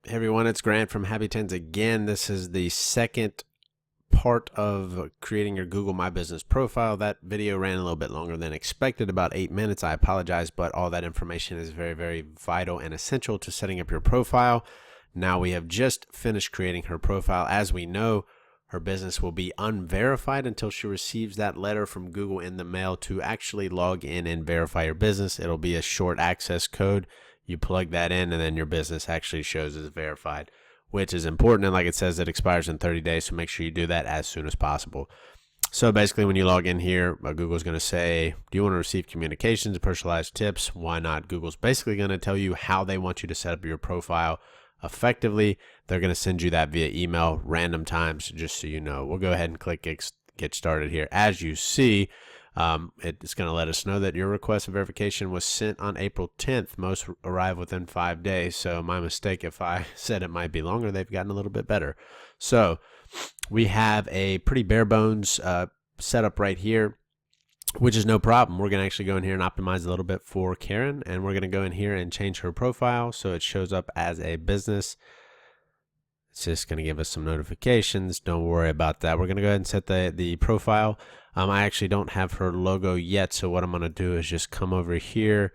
Hey everyone, it's Grant from Happy Tens again. This is the second part of creating your Google My Business profile. That video ran a little bit longer than expected, about 8 minutes. I apologize, but all that information is very, very vital and essential to setting up your profile. Now we have just finished creating her profile. As we know, her business will be unverified until she receives that letter from Google in the mail to actually log in and verify your business. It'll be a short access code. You plug that in and then your business actually shows as verified, which is important. And like it says, it expires in 30 days. So make sure you do that as soon as possible. So basically when you log in here, Google's going to say, do you want to receive communications, personalized tips? Why not? Google's basically going to tell you how they want you to set up your profile effectively. They're going to send you that via email random times, just so you know. We'll go ahead and click get started here. As you see, it's going to let us know that your request of verification was sent on April 10th. Most arrive within 5 days. So my mistake if I said it might be longer. They've gotten a little bit better. So we have a pretty bare bones setup right here, which is no problem. We're going to actually go in here and optimize a little bit for Karen, and we're going to go in here and change her profile so it shows up as a business. It's just going to give us some notifications. Don't worry about that. We're going to go ahead and set the profile. I actually don't have her logo yet, so what I'm going to do is just come over here,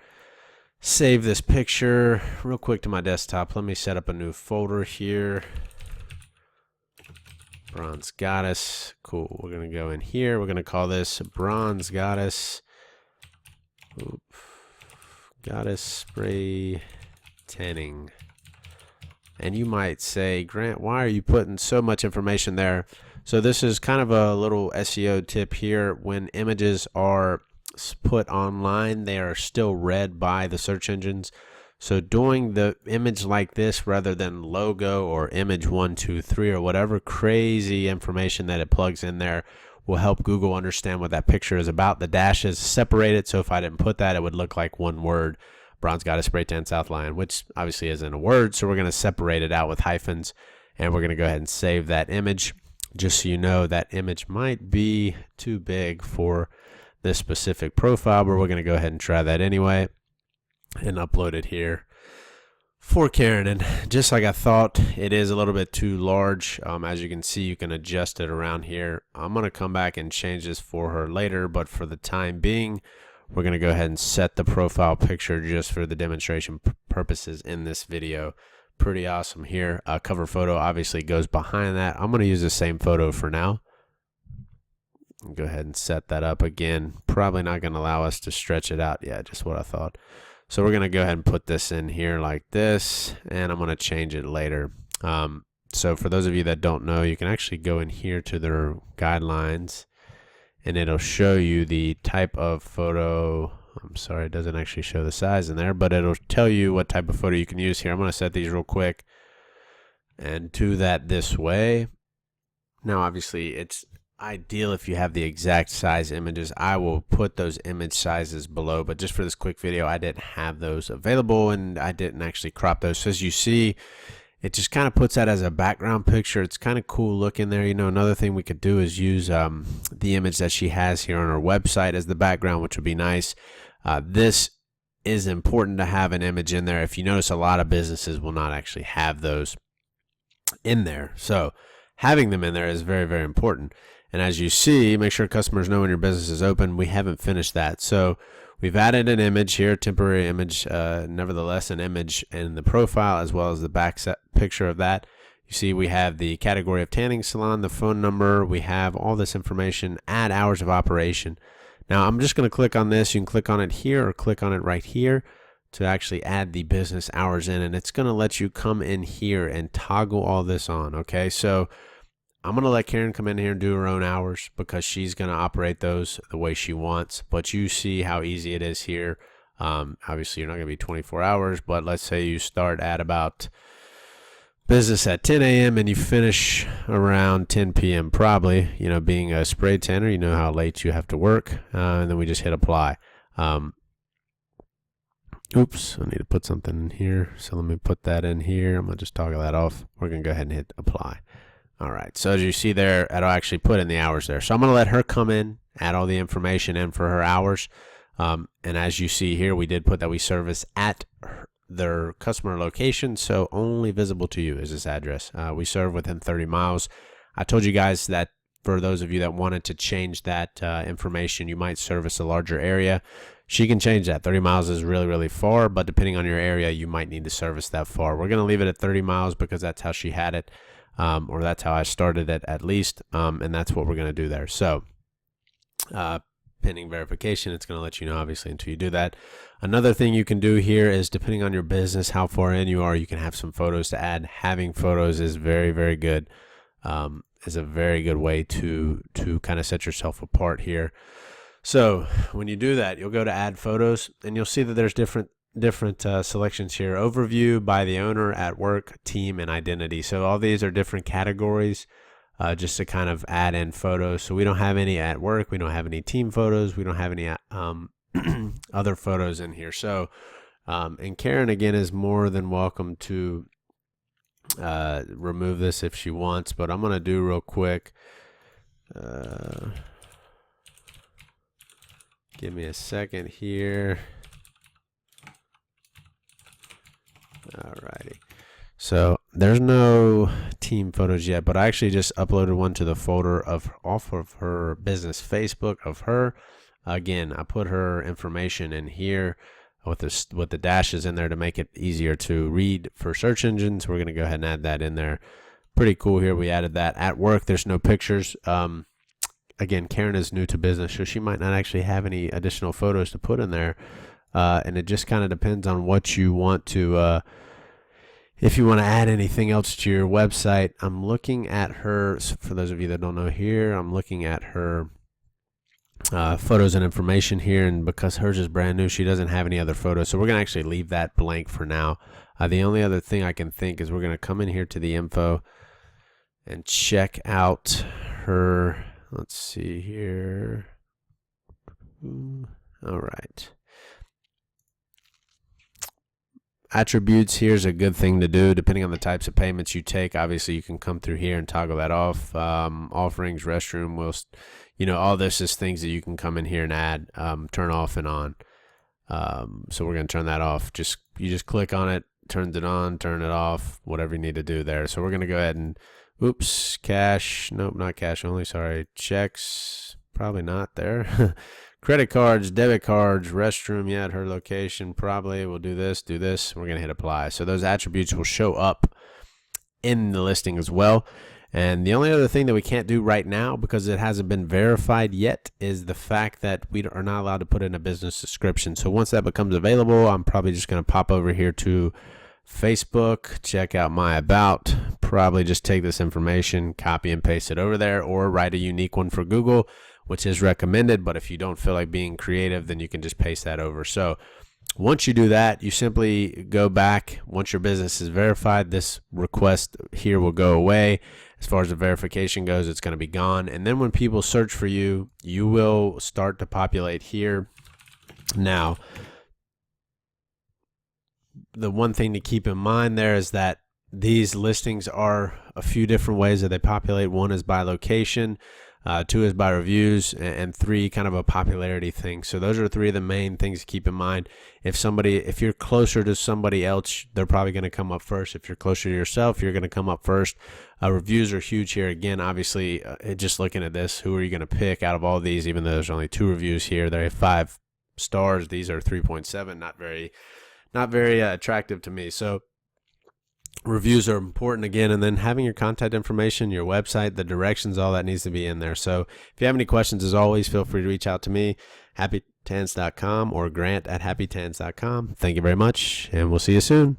save this picture real quick to my desktop. Let me set up a new folder here. Bronze Goddess. Cool. We're going to go in here. We're going to call this Bronze Goddess. Goddess Spray Tanning. And you might say, Grant, why are you putting so much information there? So this is kind of a little SEO tip here. When images are put online, they are still read by the search engines. So doing the image like this rather than logo or image 1, 2, 3 or whatever crazy information that it plugs in there will help Google understand what that picture is about. The dash is separated, so if I didn't put that, it would look like one word. Bronze Goddess Spray Tan South Lion, which obviously isn't a word, so we're going to separate it out with hyphens, and we're going to go ahead and save that image. Just so you know, that image might be too big for this specific profile, but we're going to go ahead and try that anyway and upload it here for Karen. And just like I thought, it is a little bit too large. As you can see, you can adjust it around here. I'm going to come back and change this for her later, but for the time being, we're going to go ahead and set the profile picture just for the demonstration purposes in this video. Pretty awesome here. Cover photo obviously goes behind that. I'm going to use the same photo for now. Go ahead and set that up again. Probably not going to allow us to stretch it out. Yeah, just what I thought. So we're going to go ahead and put this in here like this, and I'm going to change it later. So for those of you that don't know, you can actually go in here to their guidelines, and it'll show you the type of photo. I'm sorry, it doesn't actually show the size in there, but it'll tell you what type of photo you can use here. I'm going to set these real quick and do that this way. Now, obviously, it's ideal if you have the exact size images. I will put those image sizes below, but just for this quick video, I didn't have those available, and I didn't actually crop those. So as you see, it just kind of puts that as a background picture. It's kind of cool looking there. You know, another thing we could do is use the image that she has here on her website as the background, which would be nice. This is important to have an image in there. If you notice, a lot of businesses will not actually have those in there. So having them in there is very, very important. And as you see, make sure customers know when your business is open. We haven't finished that. So we've added an image here, temporary image, nevertheless an image in the profile as well as the back picture of that. You see we have the category of tanning salon, the phone number. We have all this information, add hours of operation. Now I'm just going to click on this. You can click on it here or click on it right here to actually add the business hours in, and it's going to let you come in here and toggle all this on. Okay, so I'm going to let Karen come in here and do her own hours because she's going to operate those the way she wants, but you see how easy it is here. Obviously you're not going to be 24 hours, but let's say you start at about business at 10 a.m. and you finish around 10 p.m. probably. You know, being a spray tanner, you know how late you have to work, and then we just hit apply. Oops, I need to put something in here, so let me put that in here. I'm going to just toggle that off. We're going to go ahead and hit apply. All right, so as you see there, it'll actually put in the hours there. So I'm going to let her come in, add all the information in for her hours. And as you see here, we did put that we service at their customer location, so only visible to you is this address. We serve within 30 miles. I told you guys that for those of you that wanted to change that information, you might service a larger area. She can change that. 30 miles is really, really far, but depending on your area, you might need to service that far. We're going to leave it at 30 miles because that's how she had it, or that's how I started it at least, and that's what we're going to do there. So pending verification, it's going to let you know, obviously, until you do that. Another thing you can do here is, depending on your business, how far in you are, you can have some photos to add. Having photos is very, very good. Is a very good way to kind of set yourself apart here. So when you do that, you'll go to add photos, and you'll see that there's different selections here: overview, by the owner, at work, team, and identity. So all these are different categories just to kind of add in photos. So we don't have any at work, we don't have any team photos, we don't have any other photos in here. So and Karen, again, is more than welcome to remove this if she wants, but I'm gonna do real quick. Give me a second here. Alrighty, so there's no team photos yet, but I actually just uploaded one to the folder off of her business Facebook of her. Again, I put her information in here with the dashes in there to make it easier to read for search engines. We're going to go ahead and add that in there. Pretty cool here. We added that. At work, there's no pictures. Again, Karen is new to business, so she might not actually have any additional photos to put in there. And it just kind of depends on what you want to, if you want to add anything else to your website. I'm looking at her, for those of you that don't know here, I'm looking at her photos and information here, and because hers is brand new, she doesn't have any other photos, so we're going to actually leave that blank for now. The only other thing I can think is we're going to come in here to the info and check out her, let's see here. All right, attributes here is a good thing to do depending on the types of payments you take. Obviously, you can come through here and toggle that off. Offerings, restroom, all this is things that you can come in here and add, turn off and on. So we're going to turn that off. You just click on it, turns it on, turn it off, whatever you need to do there. So we're going to go ahead and, cash, nope, not cash only, sorry, checks, probably not there. Credit cards, debit cards, restroom, yeah, at her location, probably. We'll do this. We're going to hit apply. So those attributes will show up in the listing as well. And the only other thing that we can't do right now, because it hasn't been verified yet, is the fact that we are not allowed to put in a business description. So once that becomes available, I'm probably just going to pop over here to Facebook, check out my about, probably just take this information, copy and paste it over there, or write a unique one for Google, which is recommended. But if you don't feel like being creative, then you can just paste that over. So once you do that, you simply go back. Once your business is verified, this request here will go away. As far as the verification goes, it's going to be gone. And then when people search for you, you will start to populate here. Now, the one thing to keep in mind there is that these listings are a few different ways that they populate. One is by location, two is by reviews, and three, kind of a popularity thing. So those are three of the main things to keep in mind. If you're closer to somebody else, they're probably going to come up first. If you're closer to yourself, you're going to come up first. Reviews are huge here. Again, obviously, just looking at this, who are you going to pick out of all these? Even though there's only 2 reviews here, they have 5 stars. These are 3.7. Not very attractive to me. So reviews are important again, and then having your contact information, your website, the directions, all that needs to be in there. So if you have any questions, as always, feel free to reach out to me, happytans.com, or grant@happytans.com. Thank you very much, and we'll see you soon.